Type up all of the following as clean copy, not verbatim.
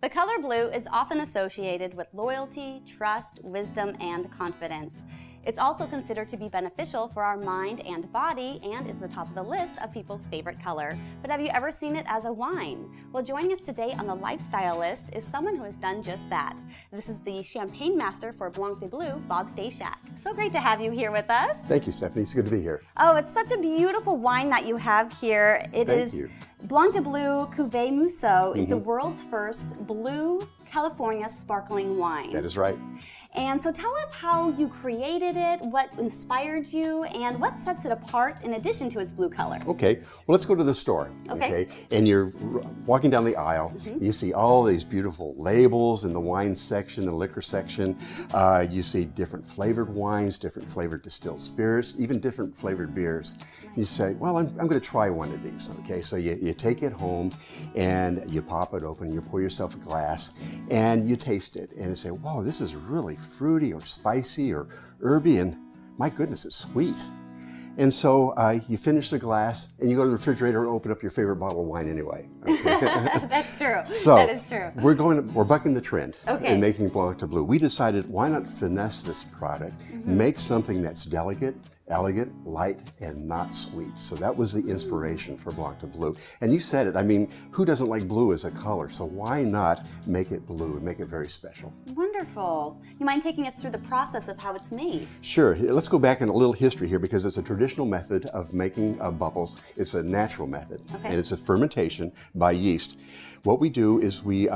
The color blue is often associated with loyalty, trust, wisdom, and confidence. It's also considered to be beneficial for our mind and body and is the top of the list of people's favorite color. But have you ever seen it as a wine? Well, joining us today on the lifestyle list is someone who has done just that. This is the champagne master for Blanc de Bleu, Bob Stashak. So great to have you here with us. Thank you, Stephanie. It's good to be here. Oh, it's such a beautiful wine that you have here. Thank you. Blanc de Bleu Cuvée Musso is the world's first blue California sparkling wine. That is right. And so tell us how you created it, what inspired you, and what sets it apart in addition to its blue color. Okay, well, let's go to the store. Okay. And you're walking down the aisle, you see all these beautiful labels in the wine section and liquor section. You see different flavored wines, different flavored distilled spirits, even different flavored beers. You say, well, I'm going to try one of these. Okay, so you take it home and you pop it open, you pour yourself a glass, and you taste it, and you say, whoa, this is really fruity or spicy or herby, and my goodness, it's sweet. And so you finish the glass and you go to the refrigerator and open up your favorite bottle of wine anyway. Okay? That's true. So that is true. we're bucking the trend in making Blanc de Bleu. We decided, why not finesse this product, make something that's delicate, elegant, light, and not sweet. So that was the inspiration for Blanc de Bleu. And you said it, I mean, who doesn't like blue as a color? So why not make it blue and make it very special? Wonderful. You mind taking us through the process of how it's made? Sure. Let's go back in a little history here because it's a traditional method of making bubbles. It's a natural method, and it's a fermentation by yeast. What we do is we,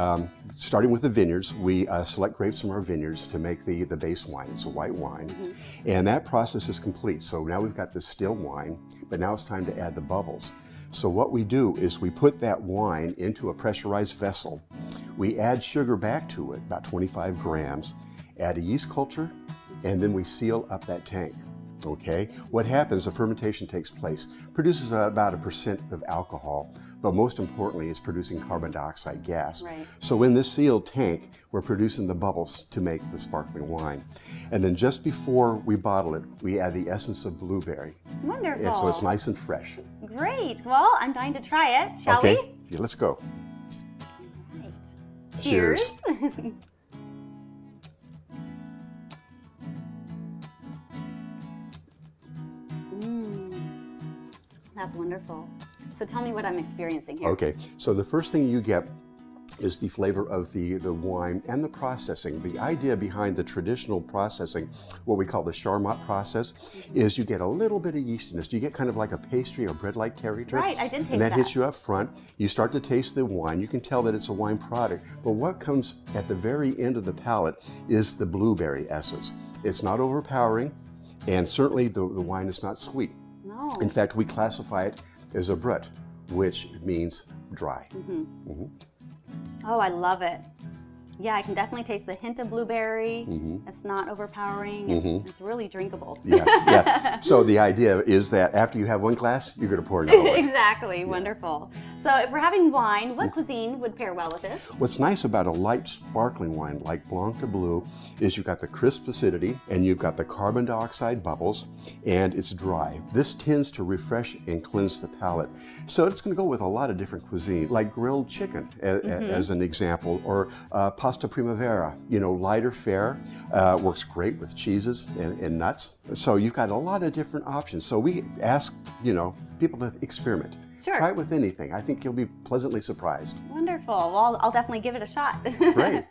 starting with the vineyards, we select grapes from our vineyards to make the base wine. It's a white wine. And that process is complete. So now we've got this still wine, but now it's time to add the bubbles. So what we do is we put that wine into a pressurized vessel. We add sugar back to it, about 25 grams, add a yeast culture, and then we seal up that tank. Okay, what happens, the fermentation takes place, produces about 1% of alcohol, but most importantly, it's producing carbon dioxide gas. Right. So in this sealed tank, we're producing the bubbles to make the sparkling wine. And then just before we bottle it, we add the essence of blueberry. Wonderful. And so it's nice and fresh. Great. Well, I'm dying to try it. Shall we? Yeah, let's go. Right. Cheers. That's wonderful. So tell me what I'm experiencing here. Okay, so the first thing you get is the flavor of the wine and the processing. The idea behind the traditional processing, what we call the Charmat process, is you get a little bit of yeastiness. You get kind of like a pastry or bread-like character. Right, I did taste that. And that hits you up front. You start to taste the wine. You can tell that it's a wine product. But what comes at the very end of the palate is the blueberry essence. It's not overpowering, and certainly the wine is not sweet. No. In fact, we classify it as a brut, which means dry. Oh, I love it. Yeah, I can definitely taste the hint of blueberry. It's not overpowering. It's really drinkable. Yes, yeah. So the idea is that after you have one glass, you're going to pour another one. Exactly, yeah. Wonderful. So if we're having wine, what cuisine would pair well with this? What's nice about a light sparkling wine like Blanc de Bleu is you've got the crisp acidity and you've got the carbon dioxide bubbles and it's dry. This tends to refresh and cleanse the palate. So it's going to go with a lot of different cuisine, like grilled chicken as an example, or pasta primavera, you know, lighter fare, works great with cheeses and nuts. So you've got a lot of different options. So we ask, you know, people to experiment. Sure. Try it with anything. I think you'll be pleasantly surprised. Wonderful. Well, I'll definitely give it a shot. Great.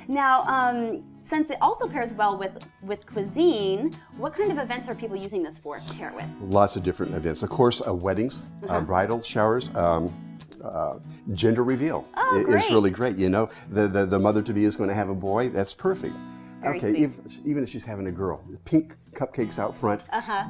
Now, since it also pairs well with cuisine, what kind of events are people using this for to pair it with? Lots of different events. Of course, weddings, bridal showers, gender reveal is really great. You know, the mother-to-be is going to have a boy. That's perfect. Very sweet. Even if she's having a girl, pink cupcakes out front,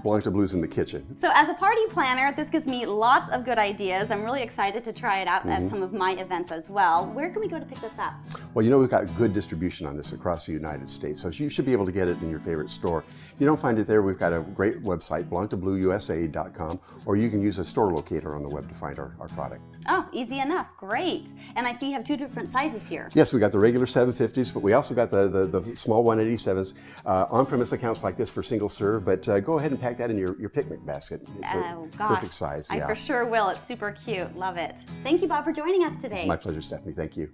Blanc de Bleu's in the kitchen. So as a party planner, this gives me lots of good ideas. I'm really excited to try it out at some of my events as well. Where can we go to pick this up? Well, you know, we've got good distribution on this across the United States, so you should be able to get it in your favorite store. If you don't find it there, we've got a great website, blancdebleuusa.com, or you can use a store locator on the web to find our product. Oh, easy enough. Great. And I see you have two different sizes here. Yes, we got the regular 750s, but we also got the small 187s. On-premise accounts like this for single serve, but go ahead and pack that in your picnic basket. It's a perfect size. I for sure will. It's super cute. Love it. Thank you, Bob, for joining us today. My pleasure, Stephanie. Thank you.